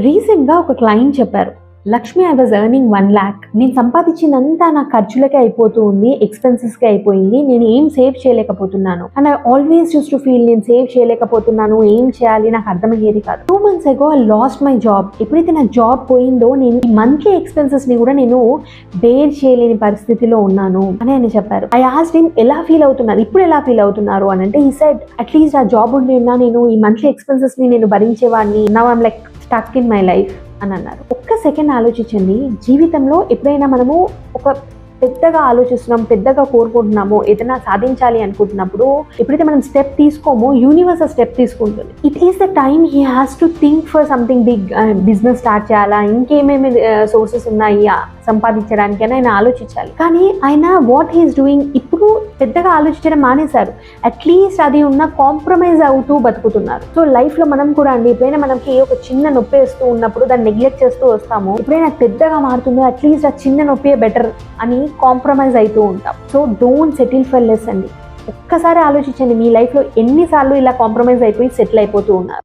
రీసెంట్గా ఒక క్లయింట్ చెప్పారు, Lakshmi I was earning 1 lakh. నేను సంపాదించిందంతా నా ఖర్చులకే అయిపోతూ ఉంది, ఎక్స్పెన్సెస్కే అయిపోయింది, నేను ఏం సేవ్ చేయలేకపోతున్నాను. And I always use to feel నేను సేవ్ చేయలేకపోతున్నాను, ఏం చేయాలి నాకు అర్థమయ్యేది కాదు. 2 months ago I lost my job. ఎప్పుడైతే నా జాబ్ పోయిందో నేను ఈ మంత్లీ ఎక్స్పెన్సెస్ ని కూడా నేను బేర్ చేయలేని పరిస్థితిలో ఉన్నాను అని ఆయన చెప్పారు. ఐ ఆస్క్డ్ హిమ్ ఎలా ఫీల్ అవుతున్నారు, ఇప్పుడు ఎలా ఫీల్ అవుతున్నారు అని అంటే, హి సెడ్ అట్లీస్ట్ ఆ జాబ్ ఉండి ఉన్నా నేను ఈ మంత్లీ ఎక్స్పెన్సెస్ ని నేను భరించేవాడిని, now I'm like stuck in my life అని అన్నారు. ఒక్క సెకండ్ ఆలోచించండి, జీవితంలో ఎప్పుడైనా మనము ఒక పెద్దగా ఆలోచిస్తున్నాం, పెద్దగా కోరుకుంటున్నాము, ఏదైనా సాధించాలి అనుకుంటున్నప్పుడు ఎప్పుడైతే మనం స్టెప్ తీసుకోమో యూనివర్స్ ఆ స్టెప్ తీసుకుంటుంది. It is the time he has to think for something big. Business start చేయాలా, ఇంకేమేమి సోర్సెస్ ఉన్నాయి సంపాదించడానికి అని ఆయన ఆలోచించాలి. కానీ ఆయన వాట్ హీస్ డూయింగ్, ఇప్పుడు పెద్దగా ఆలోచించడం మానేశారు. అట్లీస్ట్ అది ఉన్న కాంప్రమైజ్ అవుతూ బతుకుతున్నారు. సో లైఫ్లో మనం కూడా అండి, ఎప్పుడైనా మనకి ఒక చిన్న నొప్పి వేస్తూ ఉన్నప్పుడు దాన్ని నెగ్లెక్ట్ చేస్తూ వస్తాము. ఎప్పుడైనా పెద్దగా మారుతుందో అట్లీస్ట్ ఆ చిన్న నొప్పి బెటర్ అని కాంప్రమైజ్ అవుతూ ఉంటాం. So don't settle for less అండి. ఒక్కసారి ఆలోచించండి, మీ లైఫ్లో ఎన్నిసార్లు ఇలా కాంప్రమైజ్ అయిపోయి సెటిల్ అయిపోతూ ఉన్నారు.